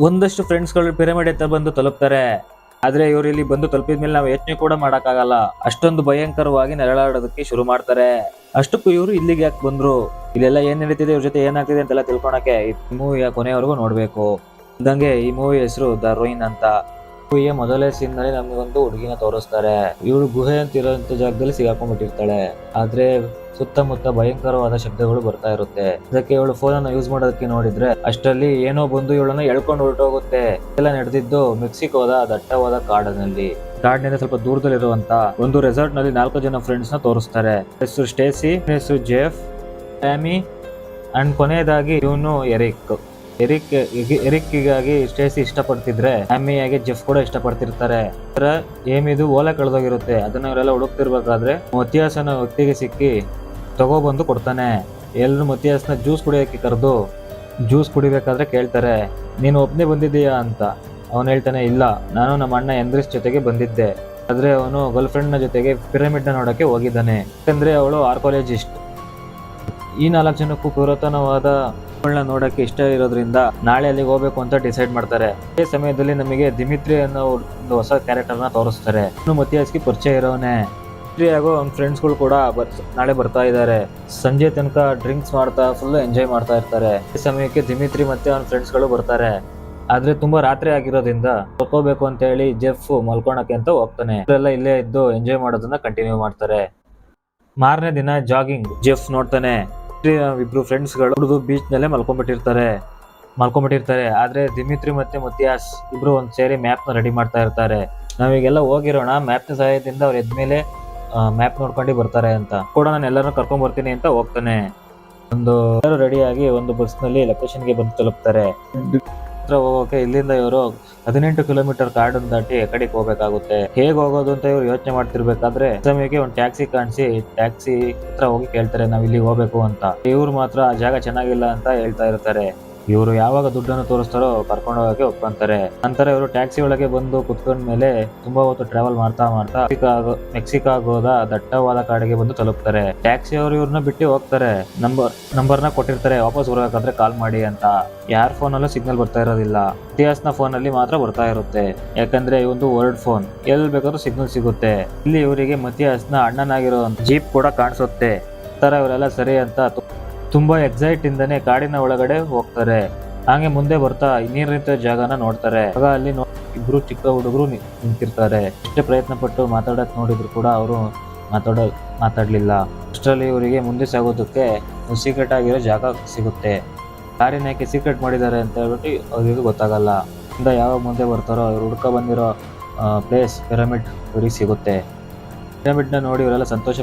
ಒಂದಷ್ಟು ಫ್ರೆಂಡ್ಸ್ಗಳು ಪಿರಮಿಡ್ ಹತ್ರ ಬಂದು ತಲುಪ್ತಾರೆ. ಆದ್ರೆ ಇವ್ರು ಇಲ್ಲಿ ಬಂದು ತಲುಪಿದ ಮೇಲೆ ನಾವು ಯೋಚನೆ ಕೂಡ ಮಾಡಕ್ಕಾಗಲ್ಲ, ಅಷ್ಟೊಂದು ಭಯಂಕರವಾಗಿ ನೆರಳಾಡೋದಕ್ಕೆ ಶುರು ಮಾಡ್ತಾರೆ. ಅಷ್ಟಕ್ಕೂ ಇವರು ಇಲ್ಲಿಗೆ ಯಾಕೆ ಬಂದ್ರು, ಇಲ್ಲೆಲ್ಲ ಏನ್ ನಡೀತಿದೆ, ಇವ್ರ ಜೊತೆ ಏನಾಗ್ತಿದೆ ಅಂತೆಲ್ಲ ತಿಳ್ಕೊಳಕ್ಕೆ ಈ ಮೂವಿಯ ಕೊನೆಯವರೆಗೂ ನೋಡ್ಬೇಕು. ಅಂದಂಗೆ ಈ ಮೂವಿ ಹೆಸರು ದ ರುಯಿನ್ ಅಂತ. ಮೂವಿಯ ಮೊದಲೇ ಸೀನ್ ನಲ್ಲಿ ನಮಗೊಂದು ಹುಡುಗಿನ ತೋರಿಸ್ತಾರೆ. ಇವಳು ಗುಹೆ ಅಂತ ಇರೋಂತ ಜಾಗದಲ್ಲಿ ಸಿಗಾಕೊಂಡ್ಬಿಟ್ಟಿರ್ತಾಳೆ. ಆದ್ರೆ ಸುತ್ತಮುತ್ತ ಭಯಂಕರವಾದ ಶಬ್ದಗಳು ಬರ್ತಾ ಇರುತ್ತೆ. ಅದಕ್ಕೆ ಇವಳು ಫೋನ್ ಅನ್ನು ಯೂಸ್ ಮಾಡೋದಕ್ಕೆ ನೋಡಿದ್ರೆ ಅಷ್ಟರಲ್ಲಿ ಏನೋ ಬಂದು ಇವಳನ್ನ ಎಳ್ಕೊಂಡು ಹೊರಟೋಗುತ್ತೆ. ಎಲ್ಲ ನಡೆದಿದ್ದು ಮೆಕ್ಸಿಕೋದ ದಟ್ಟವಾದ ಕಾಡಿನಲ್ಲಿ. ಕಾಡಿನಿಂದ ಸ್ವಲ್ಪ ದೂರದಲ್ಲಿರುವಂತ ಒಂದು ರೆಸಾರ್ಟ್ ನಲ್ಲಿ 4 ಜನ ಫ್ರೆಂಡ್ಸ್ ನ ತೋರಿಸ್ತಾರೆ. ಹೆಸರು ಸ್ಟೇಸಿ, ಹೆಸರು ಜೆಫ್, ಟ್ಯಾಮಿ ಅಂಡ್ ಕೊನೆಯದಾಗಿ ಇವನು ಎರಿಕ್. ಎರಿಕ್ಗಾಗಿ ಸ್ಟೇಸಿ ಇಷ್ಟಪಡ್ತಿದ್ರೆ ಆಮಿಯಾಗಿ ಜೆಫ್ ಕೂಡ ಇಷ್ಟಪಡ್ತಿರ್ತಾರೆ. ಏಮಿದು ಓಲೆ ಕಳೆದೋಗಿರುತ್ತೆ. ಅದನ್ನ ಇವರೆಲ್ಲ ಹುಡುಕ್ತಿರ್ಬೇಕಾದ್ರೆ ಮತಿಯಾಸನ ವ್ಯಕ್ತಿಗೆ ಸಿಕ್ಕಿ ತಗೋಬಂದು ಕೊಡ್ತಾನೆ. ಎಲ್ರು ಮತಿಯಾಸ್ನ ಜ್ಯೂಸ್ ಕುಡಿಯೋಕೆ ಕರೆದು ಜ್ಯೂಸ್ ಕುಡಿಬೇಕಾದ್ರೆ ಕೇಳ್ತಾರೆ, ನೀನು ಒಬ್ನೇ ಬಂದಿದ್ದೀಯಾ ಅಂತ. ಅವನು ಹೇಳ್ತಾನೆ, ಇಲ್ಲ, ನಾನು ನಮ್ಮ ಅಣ್ಣ ಎಂದ್ರಿಸ್ ಜೊತೆಗೆ ಬಂದಿದ್ದೆ. ಆದ್ರೆ ಅವನು ಗರ್ಲ್ ಫ್ರೆಂಡ್ ನ ಜೊತೆಗೆ ಪಿರಮಿಡ್ ನ ನೋಡಕ್ಕೆ ಹೋಗಿದ್ದಾನೆ. ಯಾಕಂದ್ರೆ ಅವಳು ಆರ್ಕಾಲಜಿಸ್ಟ್. ಈ 4 ಜನಕ್ಕೂ ಪುರಾತನವಾದ ನೋಡಕ್ಕೆ ಇಷ್ಟ ಇರೋದ್ರಿಂದ ನಾಳೆ ಅಲ್ಲಿಗೆ ಹೋಗ್ಬೇಕು ಅಂತ ಡಿಸೈಡ್ ಮಾಡ್ತಾರೆ. ಅದೇ ಸಮಯದಲ್ಲಿ ನಮಗೆ ದಿಮಿತ್ರಿ ಅನ್ನೋ ಒಂದು ಹೊಸ ಕ್ಯಾರೆಕ್ಟರ್ ನ ತೋರಿಸ್ತಾರೆ. ಇನ್ನು ಮತಿಯಾಸ್ಗೆ ಪರಿಚಯ ಇರೋನೆ. ದಿಮಿತ್ರಿ ಹಾಗೂ ಅವ್ನ ಫ್ರೆಂಡ್ಸ್ಗಳು ಕೂಡ ನಾಳೆ ಬರ್ತಾ ಇದ್ದಾರೆ. ಸಂಜೆ ತನಕ ಡ್ರಿಂಕ್ಸ್ ಮಾಡ್ತಾ ಫುಲ್ ಎಂಜಾಯ್ ಮಾಡ್ತಾ ಇರ್ತಾರೆ. ಈ ಸಮಯಕ್ಕೆ ದಿಮಿತ್ರಿ ಮತ್ತೆ ಅವ್ನ ಫ್ರೆಂಡ್ಸ್ಗಳು ಬರ್ತಾರೆ. ಆದ್ರೆ ತುಂಬಾ ರಾತ್ರಿ ಆಗಿರೋದ್ರಿಂದ ತಗೋಬೇಕು ಅಂತ ಹೇಳಿ ಜೆಫ್ ಮಲ್ಕೊಳಕ್ಕೆ ಅಂತ ಹೋಗ್ತಾನೆ. ಇವರೆಲ್ಲ ಇಲ್ಲೇ ಇದ್ದು ಎಂಜಾಯ್ ಮಾಡೋದನ್ನ ಕಂಟಿನ್ಯೂ ಮಾಡ್ತಾರೆ. ಮಾರನೇ ದಿನ ಜಾಗಿಂಗ್. ಜೆಫ್ ನೋಡ್ತಾನೆ, ಇಬ್ರು ಫ್ರೆಂಡ್ಸ್ಗಳು ಬೀಚ್ ನಲ್ಲೇ ಮಲ್ಕೊಂಡ್ಬಿಟ್ಟಿರ್ತಾರೆ. ಆದ್ರೆ ದಿಮಿತ್ರಿ ಮತ್ತೆ ಮತಿಯಾಸ್ ಇಬ್ರು ಒಂದ್ ಸೇರಿ ಮ್ಯಾಪ್ ನ ರೆಡಿ ಮಾಡ್ತಾ ಇರ್ತಾರೆ. ನಾವೀಗೆಲ್ಲ ಹೋಗಿರೋಣ, ಮ್ಯಾಪ್ ನ ಸಹಾಯದಿಂದ ಅವ್ರ ಎದ್ಮೇಲೆ ಮ್ಯಾಪ್ ನೋಡ್ಕೊಂಡು ಬರ್ತಾರೆ ಅಂತ ಕೂಡ ನಾನು ಎಲ್ಲರನ್ನೂ ಕರ್ಕೊಂಡ್ ಬರ್ತೀನಿ ಅಂತ ಹೋಗ್ತಾನೆ. ರೆಡಿಯಾಗಿ ಒಂದು ಬಸ್ ನಲ್ಲಿ ಲೊಕೇಶನ್ ಗೆ ಬಂದು ತಲುಪ್ತಾರೆ. ಹೋಗೋಕೆ ಇಲ್ಲಿಂದ ಇವರು 18 ಕಿಲೋಮೀಟರ್ ಕಾಡನ್ನು ದಾಟಿ ಕಡೆಗೆ ಹೋಗ್ಬೇಕಾಗುತ್ತೆ. ಹೇಗ್ ಹೋಗೋದು ಅಂತ ಇವ್ರು ಯೋಚನೆ ಮಾಡ್ತಿರ್ಬೇಕಾದ್ರೆ ಸಮಯಕ್ಕೆ ಒಂದು ಟ್ಯಾಕ್ಸಿ ಕಾಣಿಸಿ ಟ್ಯಾಕ್ಸಿ ಹತ್ರ ಹೋಗಿ ಕೇಳ್ತಾರೆ, ನಾವ್ ಇಲ್ಲಿ ಹೋಗ್ಬೇಕು ಅಂತ. ಇವ್ರು ಮಾತ್ರ ಆ ಜಾಗ ಚೆನ್ನಾಗಿಲ್ಲ ಅಂತ ಹೇಳ್ತಾ ಇರ್ತಾರೆ. ಇವರು ಯಾವಾಗ ದುಡ್ಡನ್ನು ತೋರಿಸ್ತಾರೋ ಕರ್ಕೊಂಡು ಹೋಗಕ್ಕೆ ಒಪ್ಕೊಂತಾರೆ. ನಂತರ ಇವರು ಟ್ಯಾಕ್ಸಿ ಒಳಗೆ ಬಂದು ಕುತ್ಕೊಂಡ ಮೇಲೆ ತುಂಬಾ ಹೊತ್ತು ಟ್ರಾವೆಲ್ ಮಾಡ್ತಾ ಮೆಕ್ಸಿಕಾಗೋದ ದಟ್ಟವಾದ ಕಾಡಿಗೆ ಬಂದು ತಲುಪ್ತಾರೆ. ಟ್ಯಾಕ್ಸಿ ಅವರು ಇವ್ರನ್ನ ಬಿಟ್ಟು ಹೋಗ್ತಾರೆ. ನಂಬರ್ನ ಕೊಟ್ಟಿರ್ತಾರೆ, ವಾಪಸ್ ಬರ್ಬೇಕಾದ್ರೆ ಕಾಲ್ ಮಾಡಿ ಅಂತ. ಯಾರ ಫೋನ್ ಅಲ್ಲೂ ಸಿಗ್ನಲ್ ಬರ್ತಾ ಇರೋದಿಲ್ಲ. ಮತಿಯಾಸ್ನ ಫೋನ್ ಅಲ್ಲಿ ಮಾತ್ರ ಬರ್ತಾ ಇರುತ್ತೆ. ಯಾಕಂದ್ರೆ ಈ ಒಂದು ವರ್ಡ್ ಫೋನ್, ಎಲ್ಲಿ ಬೇಕಾದ್ರೂ ಸಿಗ್ನಲ್ ಸಿಗುತ್ತೆ. ಇಲ್ಲಿ ಇವರಿಗೆ ಮತಿಯಾಸ್ನ ಅಣ್ಣನಾಗಿರೋ ಜೀಪ್ ಕೂಡ ಕಾಣಿಸುತ್ತೆ. ತರ ಇವರೆಲ್ಲ ಸರಿ ಅಂತ ತುಂಬಾ ಎಕ್ಸೈಟ್ ಇಂದಾನೆ ಕಾಡಿನ ಒಳಗಡೆ ಹೋಗ್ತಾರೆ. ಹಾಗೆ ಮುಂದೆ ಬರ್ತಾ ನೀರ್ ನಿಂತ ಜಾಗನ ನೋಡ್ತಾರೆ. ಆಗ ಅಲ್ಲಿ ಇಬ್ರು ಚಿಕ್ಕ ಹುಡುಗರು ನಿಂತಿರ್ತಾರೆ. ಎಷ್ಟೇ ಪ್ರಯತ್ನ ಪಟ್ಟು ಮಾತಾಡಕ್ ನೋಡಿದ್ರು ಕೂಡ ಅವರು ಮಾತಾಡ್ಲಿಲ್ಲ. ಅಷ್ಟರಲ್ಲಿ ಇವರಿಗೆ ಮುಂದೆ ಸಾಗೋದಕ್ಕೆ ಸೀಕ್ರೆಟ್ ಆಗಿರೋ ಜಾಗ ಸಿಗುತ್ತೆ. ಕಾರಿನ ಯಾಕೆ ಸೀಕ್ರೆಟ್ ಮಾಡಿದ್ದಾರೆ ಅಂತ ಹೇಳ್ಬಿಟ್ಟು ಅವ್ರಿಗೆ ಗೊತ್ತಾಗಲ್ಲ. ಯಾವಾಗ ಮುಂದೆ ಬರ್ತಾರೋ ಅವ್ರು ಹುಡ್ಕ ಬಂದಿರೋ ಪ್ಲೇಸ್ ಪಿರಮಿಡ್ ಇವ್ರಿಗೆ ಸಿಗುತ್ತೆ. ಪಿರಮಿಡ್ ನ ನೋಡಿ ಇವರೆಲ್ಲ ಸಂತೋಷ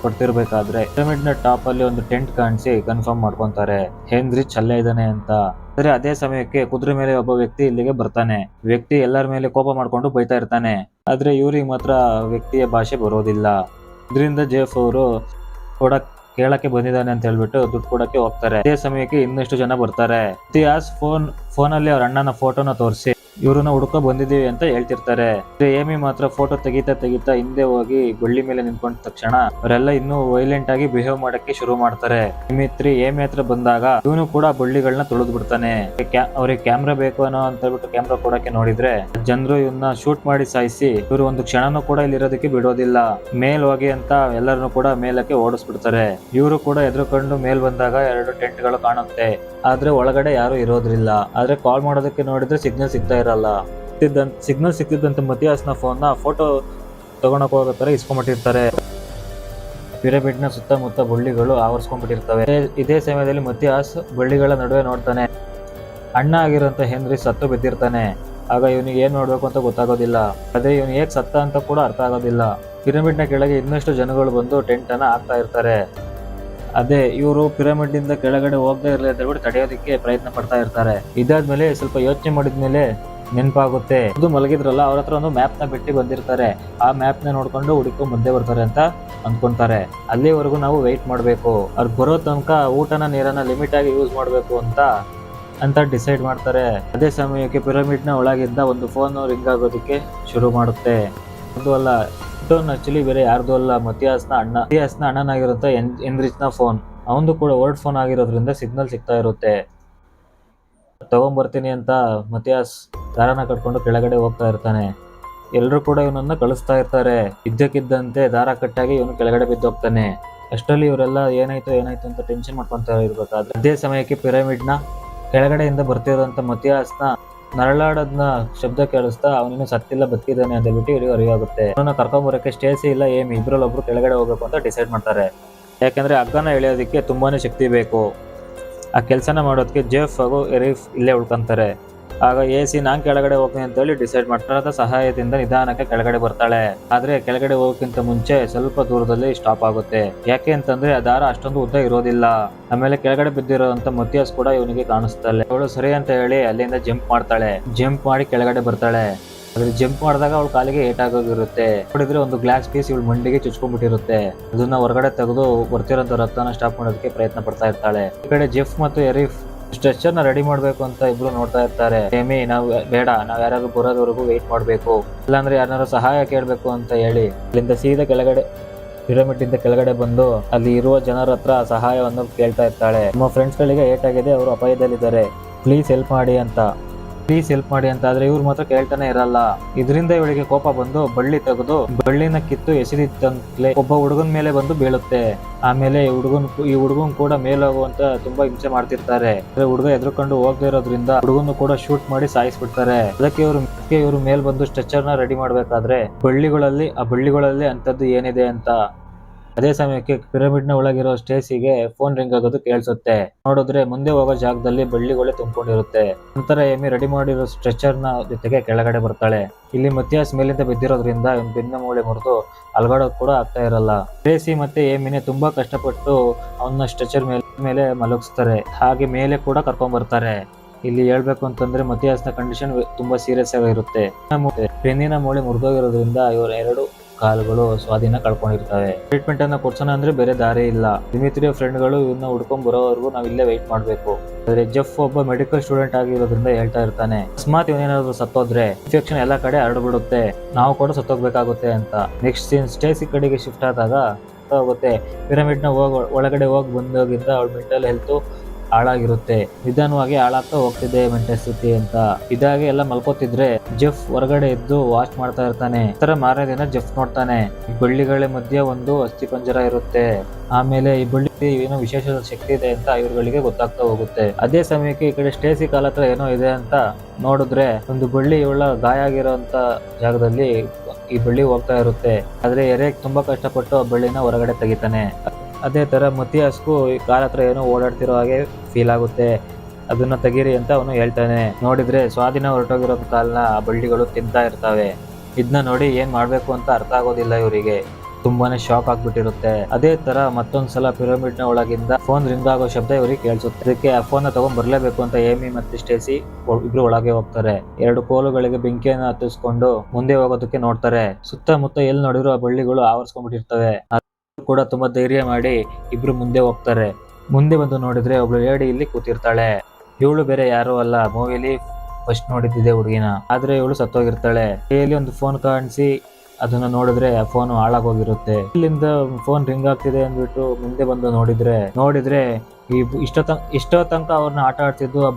ಪಡ್ತಿರ್ಬೇಕಾದ್ರೆ ಪಿರಮಿಡ್ ನ ಟಾಪ್ ಅಲ್ಲಿ ಒಂದು ಟೆಂಟ್ ಕಾಣಿಸಿ ಕನ್ಫರ್ಮ್ ಮಾಡ್ಕೊಂತಾರೆ, ಹೆನ್ರಿಚ್ ಅಲ್ಲೇ ಇದ್ದಾನೆ ಅಂತ. ಆದ್ರೆ ಅದೇ ಸಮಯಕ್ಕೆ ಕುದುರೆ ಮೇಲೆ ಒಬ್ಬ ವ್ಯಕ್ತಿ ಇಲ್ಲಿಗೆ ಬರ್ತಾನೆ. ವ್ಯಕ್ತಿ ಎಲ್ಲರ ಮೇಲೆ ಕೋಪ ಮಾಡ್ಕೊಂಡು ಬೈತಾ ಇರ್ತಾನೆ. ಆದ್ರೆ ಇವ್ರಿಗೆ ಮಾತ್ರ ವ್ಯಕ್ತಿಯ ಭಾಷೆ ಬರೋದಿಲ್ಲ. ಇದರಿಂದ ಜೆಫ್ ಅವರು ಕೂಡ ಕೇಳಕ್ಕೆ ಬಂದಿದ್ದಾನೆ ಅಂತ ಹೇಳ್ಬಿಟ್ಟು ದುಡ್ಡು ಕೊಡಕ್ಕೆ ಹೋಗ್ತಾರೆ. ಅದೇ ಸಮಯಕ್ಕೆ ಇನ್ನಷ್ಟು ಜನ ಬರ್ತಾರೆ. ಮತಿಯಾಸ್ ಫೋನ್ ಅಲ್ಲಿ ಅವ್ರ ಅಣ್ಣನ ಫೋಟೋನ ತೋರಿಸಿ ಇವ್ರನ್ನ ಹುಡುಕ ಬಂದಿದೀವಿ ಅಂತ ಹೇಳ್ತಿರ್ತಾರೆ. ಏಮಿ ಮಾತ್ರ ಫೋಟೋ ತೆಗಿತಾ ಹಿಂದೆ ಹೋಗಿ ಬಳ್ಳಿ ಮೇಲೆ ನಿಂತ್ಕೊಂಡ ತಕ್ಷಣ ಅವರೆಲ್ಲ ಇನ್ನೂ ವೈಲೆಂಟ್ ಆಗಿ ಬಿಹೇವ್ ಮಾಡಕ್ಕೆ ಶುರು ಮಾಡ್ತಾರೆ. ದಿಮಿತ್ರಿ ಏಮಿ ಹತ್ರ ಬಂದಾಗ ಇವನು ಕೂಡ ಬಳ್ಳಿಗಳನ್ನ ತುಳಿದು ಬಿಡ್ತಾನೆ. ಅವ್ರಿಗೆ ಕ್ಯಾಮ್ರಾ ಬೇಕು ಅನ್ನೋ ಅಂತ ಹೇಳ್ಬಿಟ್ಟು ಕ್ಯಾಮ್ರಾ ಕೊಡಕ್ಕೆ ನೋಡಿದ್ರೆ ಜನರು ಇವನ್ನ ಶೂಟ್ ಮಾಡಿ ಸಾಯಿಸಿ ಇವರು ಒಂದು ಕ್ಷಣನೂ ಕೂಡ ಇಲ್ಲಿರೋದಕ್ಕೆ ಬಿಡೋದಿಲ್ಲ. ಮೇಲ್ ಹೋಗಿ ಅಂತ ಎಲ್ಲರನ್ನು ಕೂಡ ಮೇಲಕ್ಕೆ ಓಡಿಸ್ಬಿಡ್ತಾರೆ. ಇವರು ಕೂಡ ಎದುರುಕೊಂಡು ಮೇಲ್ ಬಂದಾಗ 2 ಟೆಂಟ್ ಗಳು ಕಾಣುತ್ತೆ. ಆದ್ರೆ ಒಳಗಡೆ ಯಾರು ಇರೋದ್ರಿಲ್ಲ. ಆದ್ರೆ ಕಾಲ್ ಮಾಡೋದಕ್ಕೆ ನೋಡಿದ್ರೆ ಸಿಗ್ನಲ್ ಸಿಗ್ತಾ ಇರಲ್ಲ. ಸಿಗ್ನಲ್ ಸಿಕ್ತಿದ್ದಂತೆ ಮತಿಯಾಸ್ನ ಫೋಟೋ ತಗೊಂಡಕ್ ಹೋಗಬೇಕಾದ್ರೆ ಇಸ್ಕೊಂಡ್ಬಿಟ್ಟಿರ್ತಾರೆ. ಪಿರಮಿಡ್ ನ ಸುತ್ತಮುತ್ತ ಬಳ್ಳಿಗಳು ಆವರಿಸ್ಕೊಂಡ್ಬಿಟ್ಟಿರ್ತವೆ. ಇದೇ ಸಮಯದಲ್ಲಿ ಮತಿಯಾಸ್ ಬಳ್ಳಿಗಳ ನಡುವೆ ನೋಡ್ತಾನೆ. ಅಣ್ಣ ಆಗಿರುವಂತ ಹೆನ್ರಿ ಸತ್ತು ಬಿದ್ದಿರ್ತಾನೆ. ಆಗ ಇವನಿಗೆ ಏನ್ ನೋಡ್ಬೇಕು ಅಂತ ಗೊತ್ತಾಗೋದಿಲ್ಲ. ಅದೇ ಇವನು ಹೇಗ್ ಸತ್ತ ಅಂತ ಕೂಡ ಅರ್ಥ ಆಗೋದಿಲ್ಲ. ಪಿರಮಿಡ್ ನ ಕೆಳಗೆ ಇನ್ನಷ್ಟು ಜನಗಳು ಬಂದು ಟೆಂಟ್ ಅನ್ನ ಹಾಕ್ತಾ ಇರ್ತಾರೆ. ಅದೇ ಇವರು ಪಿರಮಿಡ್ ಇಂದ ಕೆಳಗಡೆ ಹೋಗದೆ ಇರಲಿ ಅಂತ ಹೇಳ್ಬಿಟ್ಟು ತಡೆಯೋದಕ್ಕೆ ಪ್ರಯತ್ನ ಪಡ್ತಾ ಇರ್ತಾರೆ. ಇದಾದ್ಮೇಲೆ ಸ್ವಲ್ಪ ಯೋಚನೆ ಮಾಡಿದ್ಮೇಲೆ ನೆನಪಾಗುತ್ತೆ, ಅದು ಮಲಗಿದ್ರಲ್ಲ ಅವ್ರ ಹತ್ರ ಒಂದು ಮ್ಯಾಪ್ ನ ಬಿಟ್ಟು ಬಂದಿರ್ತಾರೆ. ಆ ಮ್ಯಾಪ್ ನ ನೋಡ್ಕೊಂಡು ಹುಡುಕೋ ಮುಂದೆ ಬರ್ತಾರೆ ಅಂತ ಅನ್ಕೊಂತಾರೆ. ಅಲ್ಲಿವರೆಗೂ ನಾವು ವೆಯ್ಟ್ ಮಾಡ್ಬೇಕು. ಅವ್ರು ಬರೋ ತನಕ ಊಟನ ನೀರನ್ನ ಲಿಮಿಟ್ ಆಗಿ ಯೂಸ್ ಮಾಡ್ಬೇಕು ಅಂತ ಡಿಸೈಡ್ ಮಾಡ್ತಾರೆ. ಅದೇ ಸಮಯಕ್ಕೆ ಪಿರಮಿಡ್ ನ ಒಳಗಿಂದ ಒಂದು ಫೋನ್ ರಿಂಗ್ ಆಗೋದಕ್ಕೆ ಶುರು ಮಾಡುತ್ತೆ. ಅದು ಅಲ್ಲ, ಆಕ್ಚುಲಿ ಬೇರೆ ಯಾರ್ದು ಅಲ್ಲ, ಮತಿಯಾಸ್ನ ಅಣ್ಣನಾಗಿರುತ್ತೆ ಹೆನ್ರಿಚ್ ನ ಫೋನ್. ಅವನು ಕೂಡ ವರ್ಡ್ ಫೋನ್ ಆಗಿರೋದ್ರಿಂದ ಸಿಗ್ನಲ್ ಸಿಗ್ತಾ ಇರುತ್ತೆ. ತಗೊಂಬರ್ತೀನಿ ಅಂತ ಮತಿಯಾಸ್ ದಾರನ ಕಟ್ಕೊಂಡು ಕೆಳಗಡೆ ಹೋಗ್ತಾ ಇರ್ತಾನೆ. ಎಲ್ಲರೂ ಕೂಡ ಇವನನ್ನ ಕಳಿಸ್ತಾ ಇರ್ತಾರೆ. ಇದ್ದಕ್ಕಿದ್ದಂತೆ ದಾರ ಕಟ್ಟಾಗಿ ಇವನು ಕೆಳಗಡೆ ಬಿದ್ದೋಗ್ತಾನೆ. ಅಷ್ಟರಲ್ಲಿ ಇವರೆಲ್ಲ ಏನಾಯ್ತು ಅಂತ ಟೆನ್ಷನ್ ಮಾಡ್ಕೊಂತ ಇರ್ಬೇಕಾದ್ರೆ ಅದೇ ಸಮಯಕ್ಕೆ ಪಿರಮಿಡ್ನ ಕೆಳಗಡೆಯಿಂದ ಬರ್ತಿರೋಂಥ ಮತಿಯಾಸ್ನ ನರಳಾಡೋದ್ನ ಶಬ್ದ ಕೇಳಿಸ್ತಾ ಅವನಿನ್ನು ಸತ್ತಿಲ್ಲ ಬದುಕಿದ್ದಾನೆ ಅಂತ ಹೇಳ್ಬಿಟ್ಟು ಇವರಿಗೆ ಅರಿವಾಗುತ್ತೆ. ಅವನನ್ನ ಕರ್ಕೊಂಬರಕ್ಕೆ ಸ್ಟೇಸಿ ಇಲ್ಲ ಏಮಿ ಇಬ್ರಲ್ಲಿ ಒಬ್ರು ಕೆಳಗಡೆ ಹೋಗ್ಬೇಕು ಅಂತ ಡಿಸೈಡ್ ಮಾಡ್ತಾರೆ. ಯಾಕಂದ್ರೆ ಹಗ್ಗನ ಎಳೆಯೋದಕ್ಕೆ ತುಂಬಾನೇ ಶಕ್ತಿ ಬೇಕು. ಆ ಕೆಲಸನ ಮಾಡೋದಕ್ಕೆ ಜೆಫ್ ಹಾಗೂ ಎರಿಫ್ ಇಲ್ಲೇ ಉಳ್ಕೊಂತಾರೆ. ಆಗ ಎಸಿ ನಾನ್ ಕೆಳಗಡೆ ಹೋಗ್ತೀನಿ ಅಂತ ಹೇಳಿ ಡಿಸೈಡ್ ಮಾಡ್ತಾರ ಸಹಾಯದಿಂದ ನಿಧಾನಕ್ಕೆ ಕೆಳಗಡೆ ಬರ್ತಾಳೆ. ಆದ್ರೆ ಕೆಳಗಡೆ ಹೋಗೋಕ್ಕಿಂತ ಮುಂಚೆ ಸ್ವಲ್ಪ ದೂರದಲ್ಲಿ ಸ್ಟಾಪ್ ಆಗುತ್ತೆ. ಯಾಕೆ ಅಂತಂದ್ರೆ ಆ ದಾರ ಅಷ್ಟೊಂದು ಉದ್ದ ಇರೋದಿಲ್ಲ. ಆಮೇಲೆ ಕೆಳಗಡೆ ಬಿದ್ದಿರೋಂತ ಮತಿಯಾಸ್ ಕೂಡ ಇವನಿಗೆ ಕಾಣಿಸ್ತಾಳೆ. ಅವಳು ಸರಿ ಅಂತ ಹೇಳಿ ಅಲ್ಲಿಂದ ಜಂಪ್ ಮಾಡ್ತಾಳೆ. ಜಂಪ್ ಮಾಡಿ ಕೆಳಗಡೆ ಬರ್ತಾಳೆ. ಅದ್ರ ಜಂಪ್ ಮಾಡಿದಾಗ ಅವಳ ಕಾಲಿಗೆ ಏಟ್ ಆಗೋಗಿರುತ್ತೆ. ನೋಡಿದ್ರೆ ಒಂದು ಗ್ಲಾಸ್ ಪೀಸ್ ಇವಳು ಮಂಡಿಗೆ ಚುಚ್ಕೊಂಡ್ಬಿಟ್ಟಿರುತ್ತೆ. ಅದನ್ನ ಹೊರಗಡೆ ತೆಗೆದು ಬರ್ತಿರೋಂಥ ರಕ್ತನ ಸ್ಟಾಪ್ ಮಾಡೋದಕ್ಕೆ ಪ್ರಯತ್ನ ಪಡ್ತಾ ಇರ್ತಾಳೆ. ಈ ಕಡೆ ಜೆಫ್ ಮತ್ತು ಎರಿಫ್ ಸ್ಟ್ರೆಚರ್ ನ ರೆಡಿ ಮಾಡ್ಬೇಕು ಅಂತ ಇಬ್ರು ನೋಡ್ತಾ ಇರ್ತಾರೆ. ಏಮಿ ನಾವು ಬೇಡ, ನಾವ್ ಯಾರು ಬರೋದವರೆಗೂ ವೆಯ್ಟ್ ಮಾಡ್ಬೇಕು, ಇಲ್ಲಾಂದ್ರೆ ಯಾರನ್ನಾರು ಸಹಾಯ ಕೇಳ್ಬೇಕು ಅಂತ ಹೇಳಿ ಅಲ್ಲಿಂದ ಸೀದಾ ಕೆಳಗಡೆ ಪಿರಮಿಡ್ ಇಂದ ಕೆಳಗಡೆ ಬಂದು ಅಲ್ಲಿ ಇರುವ ಜನರ ಹತ್ರ ಸಹಾಯವನ್ನು ಕೇಳ್ತಾ ಇರ್ತಾಳೆ. ನಮ್ಮ ಫ್ರೆಂಡ್ಸ್ ಗಳಿಗೆ ಏಟ್ ಆಗಿದೆ, ಅವರು ಅಪಾಯದಲ್ಲಿದ್ದಾರೆ, ಪ್ಲೀಸ್ ಹೆಲ್ಪ್ ಮಾಡಿ ಅಂತ ಆದ್ರೆ ಇವ್ರು ಮಾತ್ರ ಕೇಳ್ತಾನೆ ಇರಲ್ಲ. ಇದರಿಂದ ಇವಳಿಗೆ ಕೋಪ ಬಂದು ಬಳ್ಳಿ ತೆಗೆದು ಬಳ್ಳಿನ ಕಿತ್ತು ಎಸೆದಿತ್ತಂತಲೇ ಒಬ್ಬ ಹುಡುಗನ ಮೇಲೆ ಬಂದು ಬೀಳುತ್ತೆ. ಆಮೇಲೆ ಈ ಹುಡುಗನ್ ಕೂಡ ಮೇಲೋಗುವಂತ ತುಂಬಾ ಹಿಂಸೆ ಮಾಡ್ತಿರ್ತಾರೆ. ಹುಡುಗ ಎದ್ರುಕೊಂಡು ಹೋಗದೆ ಇರೋದ್ರಿಂದ ಹುಡುಗನ್ನು ಕೂಡ ಶೂಟ್ ಮಾಡಿ ಸಾಯಿಸ್ಬಿಡ್ತಾರೆ. ಅದಕ್ಕೆ ಇವರು ಮೇಲ್ ಬಂದು ಸ್ಟ್ರೆಚರ್ ನ ರೆಡಿ ಮಾಡ್ಬೇಕಾದ್ರೆ ಆ ಬಳ್ಳಿಗಳಲ್ಲಿ ಅಂತದ್ದು ಏನಿದೆ ಅಂತ ಅದೇ ಸಮಯಕ್ಕೆ ಪಿರಮಿಡ್ ನ ಒಳಗಿರೋ ಸ್ಟೇಸಿಗೆ ಫೋನ್ ರಿಂಗ್ ಆಗೋದು ಕೇಳಿಸುತ್ತೆ. ನೋಡಿದ್ರೆ ಮುಂದೆ ಹೋಗೋ ಜಾಗದಲ್ಲಿ ಬಳ್ಳಿಗಳೇ ತುಂಬಿಕೊಂಡಿರುತ್ತೆ. ನಂತರ ಏಮಿ ರೆಡಿ ಮಾಡಿರೋ ಸ್ಟ್ರೆಚರ್ ನ ಜೊತೆಗೆ ಕೆಳಗಡೆ ಬರ್ತಾಳೆ. ಇಲ್ಲಿ ಮತಿಯಾಸ್ ಮೇಲಿಂದ ಬಿದ್ದಿರೋದ್ರಿಂದ ಬೆನ್ನ ಮೂಳೆ ಮುರಿದು ಅಲ್ಗಾಡೋದು ಕೂಡ ಆಗ್ತಾ ಇರಲ್ಲ. ಸ್ಟೇಸಿ ಮತ್ತೆ ಏಮಿನೇ ತುಂಬಾ ಕಷ್ಟಪಟ್ಟು ಅವನ್ನ ಸ್ಟ್ರೆಚರ್ ಮೇಲೆ ಮಲಗಿಸ್ತಾರೆ. ಹಾಗೆ ಮೇಲೆ ಕೂಡ ಕರ್ಕೊಂಡ್ ಬರ್ತಾರೆ. ಇಲ್ಲಿ ಹೇಳ್ಬೇಕು ಅಂತಂದ್ರೆ ಮತಿಯಾಸ್ನ ಕಂಡೀಷನ್ ತುಂಬಾ ಸೀರಿಯಸ್ ಆಗಿರುತ್ತೆ. ಬೆನ್ನಿನ ಮೂಳೆ ಮುರಿದೋಗಿರೋದ್ರಿಂದ ಇವರ ಎರಡು ಕಾಲುಗಳು ಸ್ವಾಧೀನ ಕಳ್ಕೊಂಡಿರ್ತವೆ. ಟ್ರೀಟ್ಮೆಂಟ್ ಅನ್ನ ಕೊಡ್ಸೋಣ ಅಂದ್ರೆ ಬೇರೆ ದಾರಿ ಇಲ್ಲ. ದಿಮಿತ್ರಿಯ ಫ್ರೆಂಡ್ಗಳು ಇವನ್ನ ಹುಡ್ಕೊಂಡ್ ಬರೋವರೆಗೂ ನಾವ್ ಇಲ್ಲೇ ವೆಯ್ಟ್ ಮಾಡ್ಬೇಕು. ಆದ್ರೆ ಜೆಫ್ ಒಬ್ಬ ಮೆಡಿಕಲ್ ಸ್ಟೂಡೆಂಟ್ ಆಗಿರೋದ್ರಿಂದ ಹೇಳ್ತಾ ಇರ್ತಾನೆ, ಅಕಸ್ಮಾತ್ ಇವನೇನಾದ್ರು ಸತ್ತೋದ್ರೆ ಇನ್ಫೆಕ್ಷನ್ ಎಲ್ಲಾ ಕಡೆ ಹರಡ್ಬಿಡುತ್ತೆ, ನಾವು ಕೂಡ ಸತ್ತೋಗ್ಬೇಕಾಗುತ್ತೆ ಅಂತ. ನೆಕ್ಸ್ಟ್ ಸೀನ್ ಸ್ಟೇಸಿ ಕಡೆಗೆ ಶಿಫ್ಟ್ ಆದಾಗ ಹೋಗುತ್ತೆ. ಪಿರಮಿಡ್ ನ ಒಳಗಡೆ ಹೋಗಿ ಬಂದೋಗಿಂದ ಅವಳ ಮೆಂಟಲ್ ಹೆಲ್ತ್ ಹಾಳಾಗಿರುತ್ತೆ. ನಿಧಾನವಾಗಿ ಹಾಳಾಗ್ತಾ ಹೋಗ್ತಿದೆ ಮೆಂಟಲ್ ಸ್ಥಿತಿ ಅಂತ. ಇದಾಗಿ ಎಲ್ಲ ಮಲ್ಕೋತಿದ್ರೆ ಜೆಫ್ ಹೊರಗಡೆ ಎದ್ದು ವಾಚ್ ಮಾಡ್ತಾ ಇರ್ತಾನೆ. ತರ ಮಾರನೇ ದಿನ ಜೆಫ್ ನೋಡ್ತಾನೆ, ಈ ಬಳ್ಳಿಗಳ ಮಧ್ಯೆ ಒಂದು ಅಸ್ಥಿ ಪಂಜರ ಇರುತ್ತೆ. ಆಮೇಲೆ ಈ ಬಳ್ಳಿ ಏನೋ ವಿಶೇಷ ಶಕ್ತಿ ಇದೆ ಅಂತ ಇವ್ರುಗಳಿಗೆ ಗೊತ್ತಾಗ್ತಾ ಹೋಗುತ್ತೆ. ಅದೇ ಸಮಯಕ್ಕೆ ಈ ಕಡೆ ಸ್ಟೇಸಿ ಕಾಲ ಹತ್ರ ಏನೋ ಇದೆ ಅಂತ ನೋಡಿದ್ರೆ ಒಂದು ಬಳ್ಳಿ ಇವಳ ಗಾಯ ಆಗಿರೋಂತ ಜಾಗದಲ್ಲಿ ಈ ಬಳ್ಳಿ ಹೋಗ್ತಾ ಇರುತ್ತೆ. ಆದ್ರೆ ಎರೆಕ್ ತುಂಬಾ ಕಷ್ಟಪಟ್ಟು ಆ ಬಳ್ಳಿನ ಹೊರಗಡೆ ತೆಗಿತಾನೆ. ಅದೇ ತರ ಮತಿಯಾಸ್ಗೂ ಈ ಕಾಲ ಹತ್ರ ಏನೋ ಓಡಾಡ್ತಿರೋ ಹಾಗೆ ಫೀಲ್ ಆಗುತ್ತೆ. ಅದನ್ನ ತೆಗೀರಿ ಅಂತ ಅವನು ಹೇಳ್ತಾನೆ. ನೋಡಿದ್ರೆ ಸ್ವಾಧೀನ ಹೊರಟೋಗಿರೋ ಕಾಲನ ಆ ಬಳ್ಳಿಗಳು ತಿಂತಾ ಇರ್ತವೆ. ಇದನ್ನ ನೋಡಿ ಏನ್ ಮಾಡ್ಬೇಕು ಅಂತ ಅರ್ಥ ಆಗೋದಿಲ್ಲ ಇವರಿಗೆ. ತುಂಬಾನೇ ಶಾಕ್ ಆಗ್ಬಿಟ್ಟಿರುತ್ತೆ. ಅದೇ ತರ ಮತ್ತೊಂದ್ಸಲ ಪಿರಮಿಡ್ ನ ಒಳಗಿಂದ ಫೋನ್ ರಿಂಗ್ ಆಗೋ ಶಬ್ದ ಇವರಿಗೆ ಕೇಳಿಸುತ್ತೆ. ಅದಕ್ಕೆ ಆ ಫೋನ್ ನ ತಗೊಂಡ್ ಬರ್ಲೇಬೇಕು ಅಂತ ಏಮಿ ಮತ್ತೆ ಸ್ಟೇಸಿ ಇಬ್ರು ಒಳಗೆ ಹೋಗ್ತಾರೆ. ಎರಡು ಕೋಲುಗಳಿಗೆ ಬೆಂಕಿಯನ್ನ ಹತ್ತಿಸ್ಕೊಂಡು ಮುಂದೆ ಹೋಗೋದಕ್ಕೆ ನೋಡ್ತಾರೆ. ಸುತ್ತಮುತ್ತ ಎಲ್ಲಿ ನೋಡಿದ್ರು ಆ ಬಳ್ಳಿಗಳು ಆವರಿಸ್ಕೊಂಡ್ಬಿಟ್ಟಿರ್ತವೆ. ಕೂಡ ತುಂಬಾ ಧೈರ್ಯ ಮಾಡಿ ಇಬ್ರು ಮುಂದೆ ಹೋಗ್ತಾರೆ. ಮುಂದೆ ಬಂದು ನೋಡಿದ್ರೆ ಒಬ್ಳು ಲೇಡಿ ಇಲ್ಲಿ ಕೂತಿರ್ತಾಳೆ. ಇವಳು ಬೇರೆ ಯಾರು ಅಲ್ಲ, ಮೂವಿಲಿ ಫಸ್ಟ್ ನೋಡಿದ್ದಿದೆ ಹುಡುಗಿನ. ಆದ್ರೆ ಇವಳು ಸತ್ತೋಗಿರ್ತಾಳೆ. ಕೈಯಲ್ಲಿ ಒಂದು ಫೋನ್ ಕಾಣಿಸಿ ಅದನ್ನ ನೋಡಿದ್ರೆ ಆ ಫೋನ್ ಹಾಳಾಗೋಗಿರುತ್ತೆ. ಇಲ್ಲಿಂದ ಫೋನ್ ರಿಂಗ್ ಆಗ್ತಿದೆ ಅಂದ್ಬಿಟ್ಟು ಮುಂದೆ ಬಂದು ನೋಡಿದ್ರೆ ಇಷ್ಟೋ ತನಕ ಅವ್ರನ್ನ ಆಟ ಆಡ್ತಿದ್ದು ಆ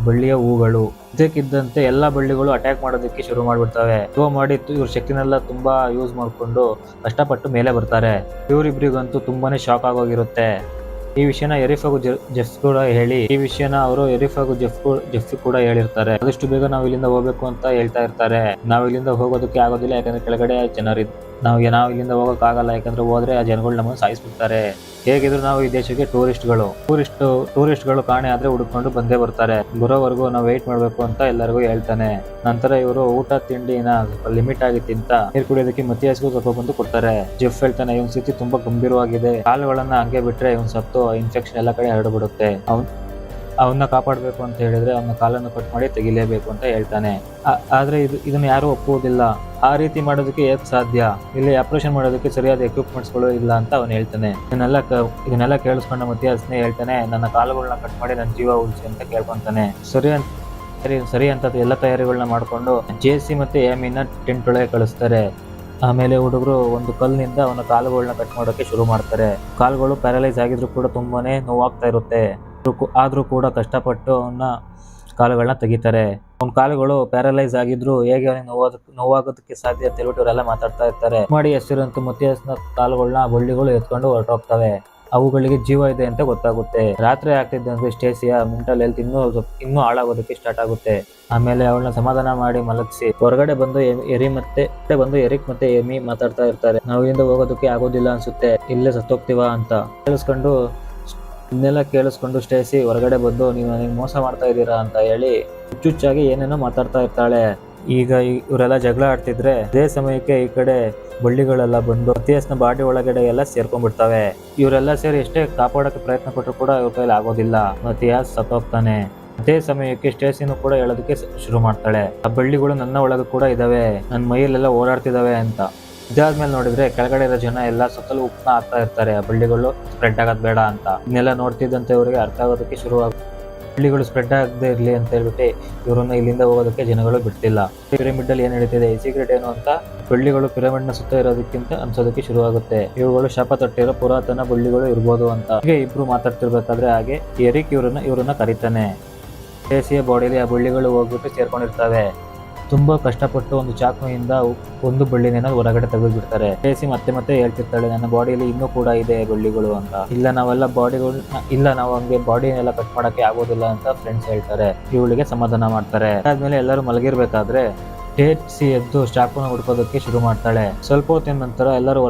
ಬಳ್ಳಿಯ ಹೂಗಳು. ಇದಕ್ಕಿದ್ದಂತೆ ಎಲ್ಲಾ ಬಳ್ಳಿಗಳು ಅಟ್ಯಾಕ್ ಮಾಡೋದಕ್ಕೆ ಶುರು ಮಾಡ್ಬಿಡ್ತವೆ. ಇವ್ರ ಶಕ್ತಿನೆಲ್ಲ ತುಂಬಾ ಯೂಸ್ ಮಾಡ್ಕೊಂಡು ಕಷ್ಟಪಟ್ಟು ಮೇಲೆ ಬರ್ತಾರೆ. ಇವರಿಬ್ರಿಗಂತೂ ತುಂಬಾನೇ ಶಾಕ್ ಆಗೋಗಿರುತ್ತೆ. ಈ ವಿಷಯನ ಎರಿಫ್ ಹಾಗೂ ಜೆಫ್ ಕೂಡ ಹೇಳಿ ಈ ವಿಷಯನ ಅವರು ಎರಿಫ್ ಹಾಗೂ ಜೆಫ್ ಕೂಡ ಹೇಳಿರ್ತಾರೆ. ಆದಷ್ಟು ಬೇಗ ನಾವು ಇಲ್ಲಿಂದ ಹೋಗ್ಬೇಕು ಅಂತ ಹೇಳ್ತಾ ಇರ್ತಾರೆ. ನಾವು ಇಲ್ಲಿಂದ ಹೋಗೋದಕ್ಕೆ ಆಗೋದಿಲ್ಲ, ಯಾಕಂದ್ರೆ ಕೆಳಗಡೆ ಜನರಿದ್ದು ನಾವು ಇಲ್ಲಿಂದ ಹೋಗಕ್ ಆಗಲ್ಲ. ಯಾಕಂದ್ರೆ ಹೋದ್ರೆ ಆ ಜನಗಳು ನಮ್ಮನ್ನು ಸಾಯಿಸ್ಬಿಡ್ತಾರೆ. ಹೇಗಿದ್ರು ನಾವು ಈ ದೇಶಕ್ಕೆ ಟೂರಿಸ್ಟ್ಗಳು ಕಾಣೆ ಆದ್ರೆ ಹುಡುಕೊಂಡು ಬಂದೇ ಬರ್ತಾರೆ. ಬರೋವರೆಗೂ ನಾವು ವೇಟ್ ಮಾಡ್ಬೇಕು ಅಂತ ಎಲ್ಲರಿಗೂ ಹೇಳ್ತಾನೆ. ನಂತರ ಇವರು ಊಟ ತಿಂಡಿನ ಸ್ವಲ್ಪ ಲಿಮಿಟ್ ಆಗಿ ತಿಂತ ನೀರು ಕುಡಿಯೋದಕ್ಕೆ ಮತಿಯಾಸ್ಗೂ ಸ್ವಲ್ಪ ಬಂದು ಕೊಡ್ತಾರೆ. ಜೆಫ್ ಹೇಳ್ತಾನೆ, ಇವನ್ ಸ್ಥಿತಿ ತುಂಬಾ ಗಂಭೀರವಾಗಿದೆ, ಕಾಲುಗಳನ್ನ ಹಂಗೆ ಬಿಟ್ರೆ ಇವನ್ ಸತ್ತು ಇನ್ಫೆಕ್ಷನ್ ಎಲ್ಲ ಕಡೆ ಹರಡ್ಬಿಡುತ್ತೆ. ಅವನ್ನ ಕಾಪಾಡಬೇಕು ಅಂತ ಹೇಳಿದ್ರೆ ಅವನ ಕಾಲನ್ನು ಕಟ್ ಮಾಡಿ ತೆಗಿಲೇಬೇಕು ಅಂತ ಹೇಳ್ತಾನೆ. ಆದ್ರೆ ಇದನ್ನ ಯಾರು ಒಪ್ಪುವುದಿಲ್ಲ. ಆ ರೀತಿ ಮಾಡೋದಕ್ಕೆ ಹೇಗೆ ಸಾಧ್ಯ? ಇಲ್ಲಿ ಆಪರೇಷನ್ ಮಾಡೋದಕ್ಕೆ ಸರಿಯಾದ ಎಕ್ವಿಪ್ಮೆಂಟ್ಸ್ಗಳು ಇಲ್ಲ ಅಂತ ಅವನು ಹೇಳ್ತಾನೆ. ಇದನ್ನೆಲ್ಲ ಕೇಳಿಸ್ಕೊಂಡ ಮತಿಯಾಸ್ನೇ ಹೇಳ್ತಾನೆ, ನನ್ನ ಕಾಲುಗಳನ್ನ ಕಟ್ ಮಾಡಿ ನನ್ನ ಜೀವ ಉಳಿಸಿ ಅಂತ ಕೇಳ್ಕೊಂತಾನೆ. ಸರಿ ಅಂತ ಎಲ್ಲ ತಯಾರಿಗಳನ್ನ ಮಾಡ್ಕೊಂಡು ಜೇಸಿ ಮತ್ತೆ ಏಮಿನ ಟೆಂಟ್ ಒಳಗೆ ಕಳಿಸ್ತಾರೆ. ಆಮೇಲೆ ಹುಡುಗರು ಒಂದು ಕಲ್ಲಿನಿಂದ ಅವನ ಕಾಲುಗಳನ್ನ ಕಟ್ ಮಾಡೋಕೆ ಶುರು ಮಾಡ್ತಾರೆ. ಕಾಲುಗಳು ಪ್ಯಾರಲೈಸ್ ಆಗಿದ್ರು ಕೂಡ ತುಂಬಾನೇ ನೋವಾಗ್ತಾ ಇರುತ್ತೆ. ಆದ್ರೂ ಕೂಡ ಕಷ್ಟಪಟ್ಟು ಅವನ ಕಾಲುಗಳನ್ನ ತೆಗಿತಾರೆ. ಅವ್ನ ಕಾಲುಗಳು ಪ್ಯಾರಲೈಸ್ ಆಗಿದ್ರು ಹೇಗೆ ಅವನಿಗೆ ನೋವಾಗೋದಕ್ಕೆ ಸಾಧ್ಯ ಅಂತ ಹೇಳ್ಬಿಟ್ಟು ಇವರೆಲ್ಲ ಮಾತಾಡ್ತಾ ಇರ್ತಾರೆ. ಮಾಡಿ ಹೆಸರಂತೂ ಮುತ್ತಿಯಸ್ನ ಕಾಲುಗಳನ್ನ ಬಳ್ಳಿಗಳು ಎತ್ಕೊಂಡು ಹೊರಟೋಗ್ತವೆ. ಅವುಗಳಿಗೆ ಜೀವ ಇದೆ ಅಂತ ಗೊತ್ತಾಗುತ್ತೆ. ರಾತ್ರಿ ಆಗ್ತಿದ್ದಂತೆ ಸ್ಟೇಸಿಯ ಮೆಂಟಲ್ ಹೆಲ್ತ್ ಇನ್ನೂ ಹಾಳಾಗೋದಕ್ಕೆ ಸ್ಟಾರ್ಟ್ ಆಗುತ್ತೆ. ಆಮೇಲೆ ಅವಳನ್ನ ಸಮಾಧಾನ ಮಾಡಿ ಮಲಗಿಸಿ ಹೊರಗಡೆ ಬಂದು ಎರಿಕ್ ಮತ್ತೆ ಎಮಿ ಮಾತಾಡ್ತಾ ಇರ್ತಾರೆ. ನಾವು ಇಲ್ಲಿಂದ ಹೋಗೋದಕ್ಕೆ ಆಗೋದಿಲ್ಲ ಅನ್ಸುತ್ತೆ, ಇಲ್ಲೇ ಸತ್ತೋಗ್ತೀವ ಅಂತ ಕೇಳಿಸ್ಕೊಂಡು ಸ್ಟೇಸಿ ಹೊರಗಡೆ ಬಂದು ನೀವು ನನಗೆ ಮೋಸ ಮಾಡ್ತಾ ಇದ್ದೀರಾ ಅಂತ ಹೇಳಿ ಹುಚ್ಚುಚ್ಚಾಗಿ ಏನೇನೋ ಮಾತಾಡ್ತಾ ಇರ್ತಾಳೆ. ಈಗ ಇವರೆಲ್ಲ ಜಗಳ ಆಡ್ತಿದ್ರೆ ಅದೇ ಸಮಯಕ್ಕೆ ಈ ಕಡೆ ಬಳ್ಳಿಗಳೆಲ್ಲ ಬಂದು ಮತ್ತಿಯಸ್ನ ಬಾಡಿ ಒಳಗಡೆ ಎಲ್ಲ ಸೇರ್ಕೊಂಡ್ಬಿಡ್ತವೆ. ಇವರೆಲ್ಲ ಸೇರಿ ಎಷ್ಟೇ ಕಾಪಾಡೋಕೆ ಪ್ರಯತ್ನ ಪಟ್ಟರು ಕೂಡ ಇವ್ರ ಕೈಲಿ ಆಗೋದಿಲ್ಲ. ಮತ್ತಿಯಾಸ್ ಸತ್ತೋಗ್ತಾನೆ. ಅದೇ ಸಮಯಕ್ಕೆ ಸ್ಟೇಸಿನೂ ಕೂಡ ಹೇಳೋದಕ್ಕೆ ಶುರು ಮಾಡ್ತಾಳೆ, ಆ ಬಳ್ಳಿಗಳು ನನ್ನ ಒಳಗೆ ಕೂಡ ಇದಾವೆ, ನನ್ನ ಮೈಯಲ್ಲೆಲ್ಲ ಓಡಾಡ್ತಿದಾವೆ ಅಂತ. ಇದಾದ್ಮೇಲೆ ನೋಡಿದ್ರೆ ಕೆಳಗಡೆ ಇರೋ ಜನ ಎಲ್ಲ ಸುತ್ತಲೂ ಉಪ್ಪನ್ನ ಹಾಕ್ತಾ ಇರ್ತಾರೆ, ಆ ಬಳ್ಳಿಗಳು ಸ್ಪ್ರೆಡ್ ಆಗೋದ್ ಬೇಡ ಅಂತ. ಇದನ್ನೆಲ್ಲ ನೋಡ್ತಿದ್ದಂತೆ ಇವರಿಗೆ ಅರ್ಥ ಆಗೋದಕ್ಕೆ ಬಳ್ಳಿಗಳು ಸ್ಪ್ರೆಡ್ ಆಗದೆ ಇರ್ಲಿ ಅಂತ ಹೇಳ್ಬಿಟ್ಟು ಇವರನ್ನ ಇಲ್ಲಿಂದ ಹೋಗೋದಕ್ಕೆ ಜನಗಳು ಬಿಡ್ತಿಲ್ಲ. ಪಿರಮಿಡ್ ಅಲ್ಲಿ ಏನ್ ನಡೀತಿದೆ, ಈ ಸೀಕ್ರೆಟ್ ಏನು ಅಂತ ಬಳ್ಳಿಗಳು ಪಿರಮಿಡ್ ನ ಸುತ್ತ ಇರೋದಕ್ಕಿಂತ ಅನ್ಸೋದಕ್ಕೆ ಶುರುವಾಗುತ್ತೆ. ಇವುಗಳು ಶಾಪ ತೊಟ್ಟಿರೋ ಪುರಾತನ ಬಳ್ಳಿಗಳು ಇರ್ಬೋದು ಅಂತ. ಹೀಗೆ ಇಬ್ರು ಮಾತಾಡ್ತಿರ್ಬೇಕಾದ್ರೆ ಹಾಗೆ ಎರಿಕ್ ಇವ್ರನ್ನ ಕರೀತಾನೆ. ಸ್ಟೇಸಿಯ ಬಾಡಿಯಲ್ಲಿ ಆ ಬಳ್ಳಿಗಳು ಹೋಗ್ಬಿಟ್ಟು ಸೇರ್ಕೊಂಡಿರ್ತವೆ. ತುಂಬಾ ಕಷ್ಟಪಟ್ಟು ಒಂದು ಚಾಕುವಿಂದ ಒಂದು ಬಳ್ಳಿನ ಹೊರಗಡೆ ತೆಗೆದು ಬಿಡ್ತಾರೆ. ಸ್ಟೇಸಿ ಮತ್ತೆ ಹೇಳ್ತಿರ್ತಾಳೆ, ನನ್ನ ಬಾಡಿಯಲ್ಲಿ ಇನ್ನೂ ಕೂಡ ಇದೆ ಬಳ್ಳಿಗಳು ಅಂತ. ನಾವು ಹಂಗೆ ಬಾಡಿನೆಲ್ಲ ಕಟ್ ಮಾಡಕ್ಕೆ ಆಗೋದಿಲ್ಲ ಅಂತ ಫ್ರೆಂಡ್ಸ್ ಹೇಳ್ತಾರೆ. ಇವಳಿಗೆ ಸಮಾಧಾನ ಮಾಡ್ತಾರೆ. ಆದ್ಮೇಲೆ ಎಲ್ಲರೂ ಮಲಗಿರ್ಬೇಕಾದ್ರೆ ಸ್ಟೇಸಿ ಎದ್ದು ಚಾಕುನ ಹುಡ್ಕೋದಕ್ಕೆ ಶುರು ಮಾಡ್ತಾಳೆ. ಸ್ವಲ್ಪ ಹೊತ್ತಿನ ನಂತರ ಎಲ್ಲರೂ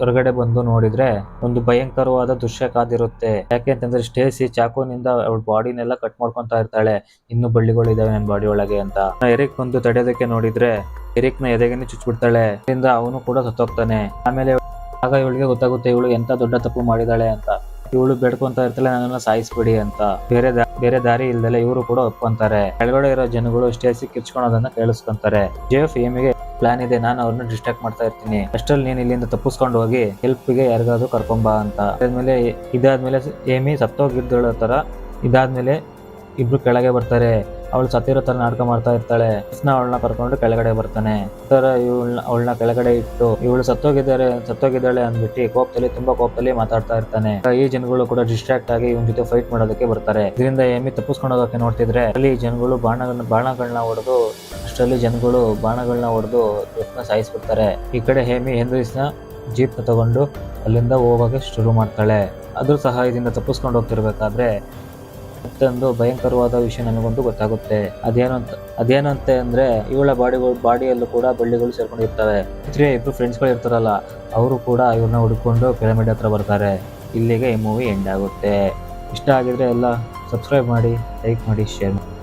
ಹೊರಗಡೆ ಬಂದು ನೋಡಿದ್ರೆ ಒಂದು ಭಯಂಕರವಾದ ದೃಶ್ಯ ಕಾದಿರುತ್ತೆ. ಯಾಕೆಂತಂದ್ರೆ ಸ್ಟೇಸಿ ಚಾಕುನಿಂದ ಅವಳ ಬಾಡಿನೆಲ್ಲ ಕಟ್ ಮಾಡ್ಕೊಂತಾ ಇರ್ತಾಳೆ, ಇನ್ನು ಬಳ್ಳಿಗಳು ಇದಾವೆ ನನ್ನ ಬಾಡಿ ಒಳಗೆ ಅಂತ. ಎರಿಕ್ ಬಂದು ತಡೆಯೋದಕ್ಕೆ ನೋಡಿದ್ರೆ ಎರಿಕ್ ನ ಎದೆಗೆನೆ ಚುಚ್ಬಿಡ್ತಾಳೆ. ಅದರಿಂದ ಅವನು ಕೂಡ ಸತ್ತೋಗ್ತಾನೆ. ಆಮೇಲೆ ಆಗ ಇವಳಿಗೆ ಗೊತ್ತಾಗುತ್ತೆ ಇವಳು ಎಂತ ದೊಡ್ಡ ತಪ್ಪು ಮಾಡಿದಾಳೆ ಅಂತ. ಇವಳು ಬೇಡ್ಕೊಂತ ಇರ್ತಾಳೆ, ನನ್ನನ್ನ ಸಾಯಿಸ್ಬಿಡಿ ಅಂತ. ಬೇರೆ ದಾರಿ ಇಲ್ದಲೆ ಇವರು ಕೂಡ ಒಪ್ಕೊಂತಾರೆ. ಕೆಳಗಡೆ ಇರೋ ಜನಗಳು ಸ್ಟೇಸಿ ಕಿರ್ಚ್ಕೊಳೋದನ್ನ ಕೇಳಿಸ್ಕೊಂತಾರೆ. ಜೆಫ್ ಎಮಿಗೆ ಪ್ಲಾನ್ ಇದೆ, ನಾನು ಅವ್ರನ್ನ ಡಿಸ್ಟ್ರಾಕ್ಟ್ ಮಾಡ್ತಾ ಇರ್ತೀನಿ, ಅಷ್ಟ್ರಲ್ಲಿ ನೀನ್ ಇಲ್ಲಿಂದ ತಪ್ಪಿಸ್ಕೊಂಡು ಹೋಗಿ ಹೆಲ್ಪ್ಗೆ ಯಾರಿಗಾದ್ರು ಕರ್ಕೊಂಬಾ ಅಂತ. ಇದಾದ್ಮೇಲೆ ಏಮಿ ಸತ್ತೋಗಿದ್ದಳ ತರ ಇದಾದ್ಮೇಲೆ ಇಬ್ರು ಕೆಳಗೆ ಬರ್ತಾರೆ. ಅವಳು ಸತ್ತಿರೋ ತರ ನಾಟಕ ಮಾಡ್ತಾ ಇರ್ತಾಳೆ. ಅವಳನ್ನ ಕರ್ಕೊಂಡು ಕೆಳಗಡೆ ಬರ್ತಾನೆ. ಅವಳನ್ನ ಕೆಳಗಡೆ ಇಟ್ಟು ಇವಳು ಸತ್ತೋಗಿದ್ದಾಳೆ ಅಂದ್ಬಿಟ್ಟು ತುಂಬಾ ಕೋಪದಲ್ಲಿ ಮಾತಾಡ್ತಾ ಇರ್ತಾನೆ. ಈ ಜನಗಳು ಕೂಡ ಡಿಸ್ಟ್ರಾಕ್ಟ್ ಆಗಿ ಇವನ್ ಜೊತೆ ಫೈಟ್ ಮಾಡೋದಕ್ಕೆ ಬರ್ತಾರೆ. ಇದರಿಂದ ಏಮಿ ತಪ್ಪಿಸ್ಕೊಂಡು ಹೋಗೋಕೆ ನೋಡ್ತಿದ್ರೆ ಅಲ್ಲಿ ಜನಗಳು ಬಾಣಗಳನ್ನ ಹೊಡೆದು ಸಾಯಿಸ್ಬಿಡ್ತಾರೆ. ಈ ಕಡೆ ಹೇಮಿ ಹೆನ್ರಿಸ್ನ ಜೀಪ್ ತಗೊಂಡು ಅಲ್ಲಿಂದ ಹೋಗೋಕೆ ಶುರು ಮಾಡ್ತಾಳೆ. ಅದ್ರ ಸಹಾಯದಿಂದ ತಪ್ಪಿಸ್ಕೊಂಡು ಹೋಗ್ತಿರ್ಬೇಕಾದ್ರೆ ಮತ್ತೊಂದು ಭಯಂಕರವಾದ ವಿಷಯ ನನಗೊಂದು ಗೊತ್ತಾಗುತ್ತೆ. ಅದೇನಂತೆ ಅಂದ್ರೆ ಇವಳ ಬಾಡಿಯಲ್ಲೂ ಕೂಡ ಬಳ್ಳಿಗಳು ಸೇರ್ಕೊಂಡಿರ್ತವೆ. ಇಬ್ರು ಫ್ರೆಂಡ್ಸ್ಗಳು ಇರ್ತಾರಲ್ಲ, ಅವರು ಕೂಡ ಇವ್ರನ್ನ ಹುಡ್ಕೊಂಡು ಪಿರಮಿಡ್ ಹತ್ರ ಬರ್ತಾರೆ. ಇಲ್ಲಿಗೆ ಈ ಮೂವಿ ಎಂಡ್ ಆಗುತ್ತೆ. ಇಷ್ಟ ಆಗಿದ್ರೆ ಎಲ್ಲ ಸಬ್ಸ್ಕ್ರೈಬ್ ಮಾಡಿ, ಲೈಕ್ ಮಾಡಿ, ಶೇರ್ ಮಾಡಿ.